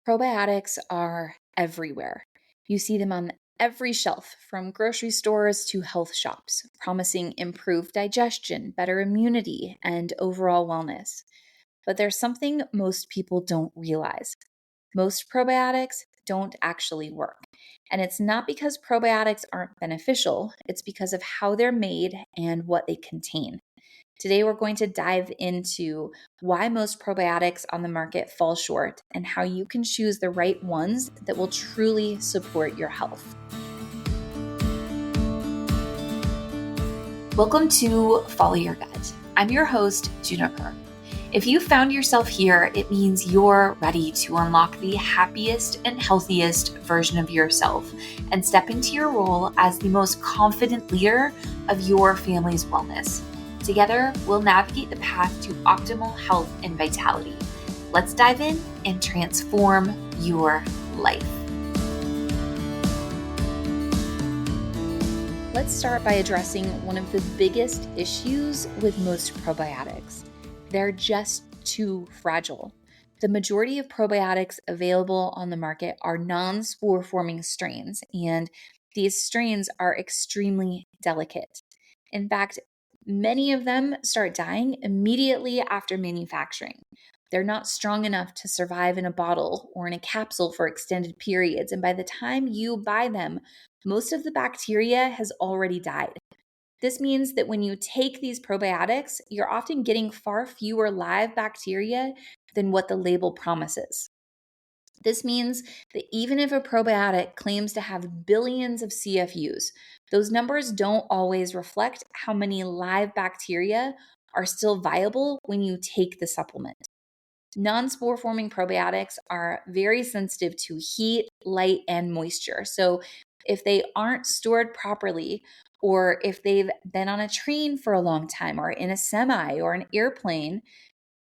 Probiotics are everywhere. You see them on every shelf, from grocery stores to health shops, promising improved digestion, better immunity, and overall wellness. But there's something most people don't realize. Most probiotics don't actually work. And it's not because probiotics aren't beneficial, it's because of how they're made and what they contain. Today, we're going to dive into why most probiotics on the market fall short and how you can choose the right ones that will truly support your health. Welcome to Follow Your Gut. I'm your host, Juniper. If you found yourself here, it means you're ready to unlock the happiest and healthiest version of yourself and step into your role as the most confident leader of your family's wellness. Together, we'll navigate the path to optimal health and vitality. Let's dive in and transform your life. Let's start by addressing one of the biggest issues with most probiotics. They're just too fragile. The majority of probiotics available on the market are non-spore forming strains, and these strains are extremely delicate. In fact, many of them start dying immediately after manufacturing. They're not strong enough to survive in a bottle or in a capsule for extended periods, and by the time you buy them, most of the bacteria has already died. This means that when you take these probiotics, you're often getting far fewer live bacteria than what the label promises. This means that even if a probiotic claims to have billions of CFUs, those numbers don't always reflect how many live bacteria are still viable when you take the supplement. Non-spore forming probiotics are very sensitive to heat, light, and moisture. So if they aren't stored properly, or if they've been on a train for a long time, or in a semi or an airplane,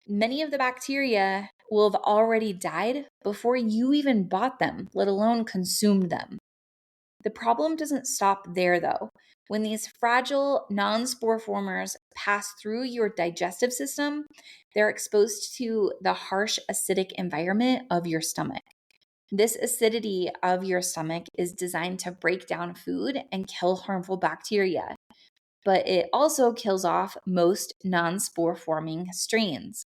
many of the bacteria will have already died before you even bought them, let alone consumed them. The problem doesn't stop there, though. When these fragile non-spore formers pass through your digestive system, they're exposed to the harsh acidic environment of your stomach. This acidity of your stomach is designed to break down food and kill harmful bacteria, but it also kills off most non-spore forming strains.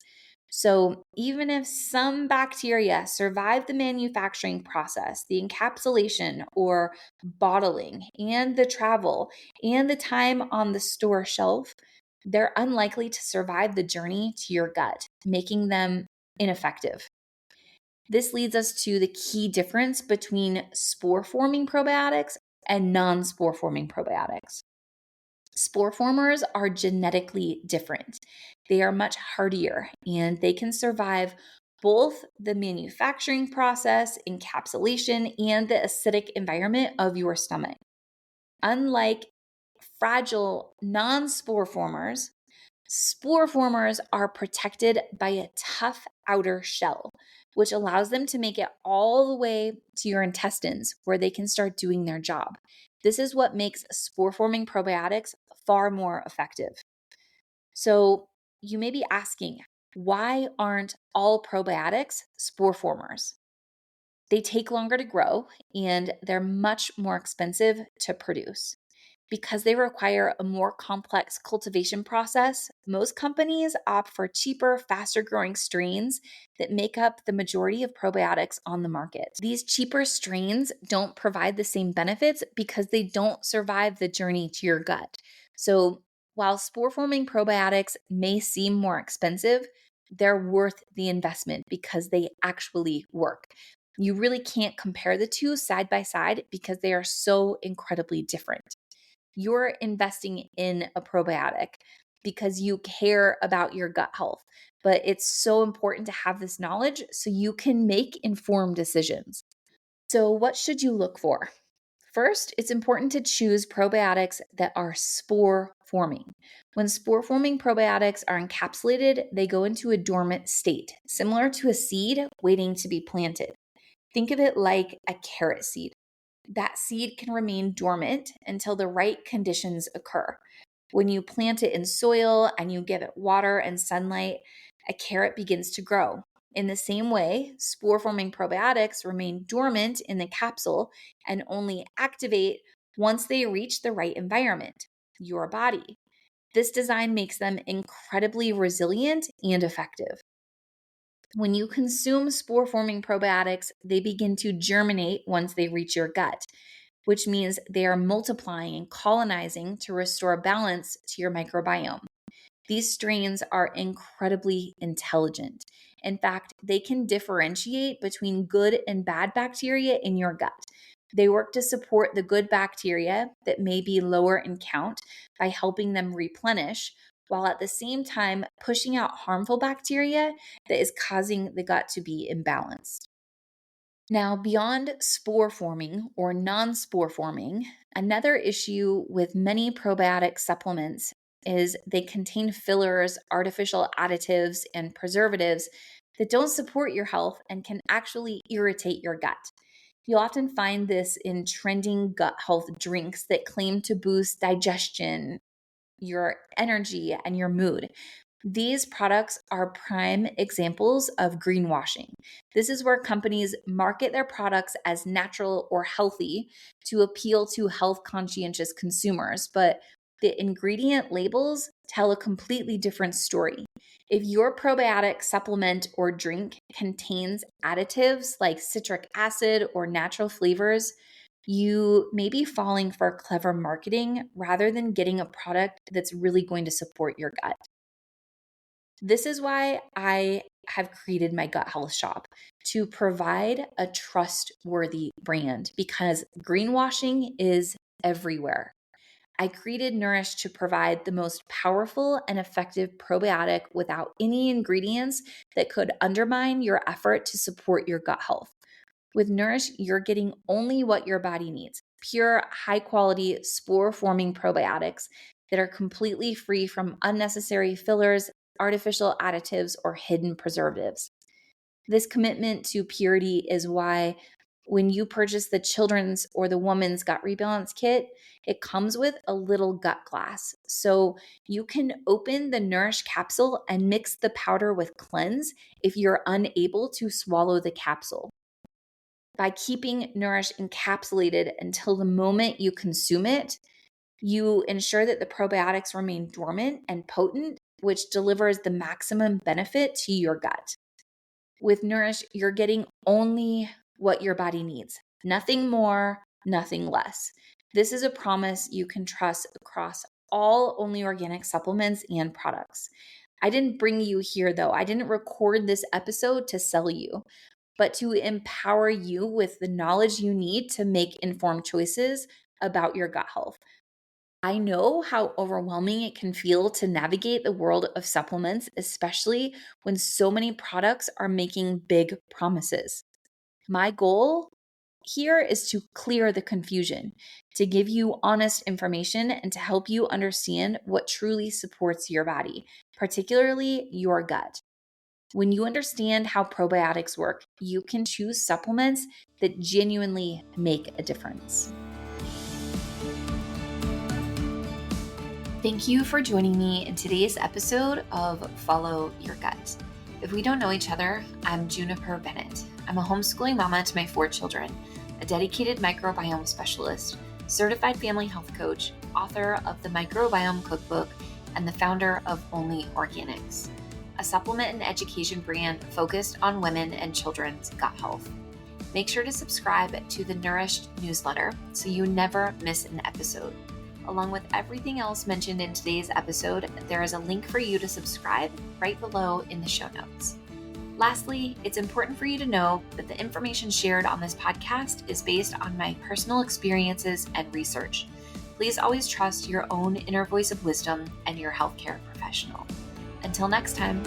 So even if some bacteria survive the manufacturing process, the encapsulation or bottling, and the travel, and the time on the store shelf, they're unlikely to survive the journey to your gut, making them ineffective. This leads us to the key difference between spore-forming probiotics and non-spore-forming probiotics. Spore formers are genetically different. They are much hardier and they can survive both the manufacturing process, encapsulation, and the acidic environment of your stomach. Unlike fragile non-spore formers, spore formers are protected by a tough outer shell, which allows them to make it all the way to your intestines where they can start doing their job. This is what makes spore forming probiotics far more effective. So you may be asking, why aren't all probiotics spore formers? They take longer to grow and they're much more expensive to produce. Because they require a more complex cultivation process, most companies opt for cheaper, faster growing strains that make up the majority of probiotics on the market. These cheaper strains don't provide the same benefits because they don't survive the journey to your gut. So while spore forming probiotics may seem more expensive, they're worth the investment because they actually work. You really can't compare the two side by side because they are so incredibly different. You're investing in a probiotic because you care about your gut health. But it's so important to have this knowledge so you can make informed decisions. So, what should you look for? First, it's important to choose probiotics that are spore forming. When spore forming probiotics are encapsulated, they go into a dormant state, similar to a seed waiting to be planted. Think of it like a carrot seed. That seed can remain dormant until the right conditions occur. When you plant it in soil and you give it water and sunlight, a carrot begins to grow. In the same way, spore-forming probiotics remain dormant in the capsule and only activate once they reach the right environment, your body. This design makes them incredibly resilient and effective. When you consume spore-forming probiotics, they begin to germinate once they reach your gut, which means they are multiplying and colonizing to restore balance to your microbiome. These strains are incredibly intelligent. In fact, they can differentiate between good and bad bacteria in your gut. They work to support the good bacteria that may be lower in count by helping them replenish, while at the same time pushing out harmful bacteria that is causing the gut to be imbalanced. Now, beyond spore forming or non spore forming, another issue with many probiotic supplements is they contain fillers, artificial additives, and preservatives that don't support your health and can actually irritate your gut. You'll often find this in trending gut health drinks that claim to boost digestion, your energy, and your mood. These products are prime examples of greenwashing. This is where companies market their products as natural or healthy to appeal to health conscientious consumers, but the ingredient labels tell a completely different story. If your probiotic supplement or drink contains additives like citric acid or natural flavors, you may be falling for clever marketing rather than getting a product that's really going to support your gut. This is why I have created my gut health shop, to provide a trustworthy brand, because greenwashing is everywhere. I created Nourish to provide the most powerful and effective probiotic without any ingredients that could undermine your effort to support your gut health. With Nourish, you're getting only what your body needs: pure, high-quality, spore-forming probiotics that are completely free from unnecessary fillers, artificial additives, or hidden preservatives. This commitment to purity is why when you purchase the children's or the woman's gut rebalance kit, it comes with a little gut glass. So you can open the Nourish capsule and mix the powder with Cleanse if you're unable to swallow the capsule. By keeping Nourish encapsulated until the moment you consume it, you ensure that the probiotics remain dormant and potent, which delivers the maximum benefit to your gut. With Nourish, you're getting only what your body needs, nothing more, nothing less. This is a promise you can trust across all Only Organic supplements and products. I didn't bring you here, though. I didn't record this episode to sell you, but to empower you with the knowledge you need to make informed choices about your gut health. I know how overwhelming it can feel to navigate the world of supplements, especially when so many products are making big promises. My goal here is to clear the confusion, to give you honest information, and to help you understand what truly supports your body, particularly your gut. When you understand how probiotics work, you can choose supplements that genuinely make a difference. Thank you for joining me in today's episode of Follow Your Gut. If we don't know each other, I'm Juniper Bennett. I'm a homeschooling mama to my 4 children, a dedicated microbiome specialist, certified family health coach, author of the Microbiome Cookbook, and the founder of Only Organics, a supplement and education brand focused on women and children's gut health. Make sure to subscribe to the Nourished newsletter so you never miss an episode. Along with everything else mentioned in today's episode, there is a link for you to subscribe right below in the show notes. Lastly, it's important for you to know that the information shared on this podcast is based on my personal experiences and research. Please always trust your own inner voice of wisdom and your healthcare professional. Until next time.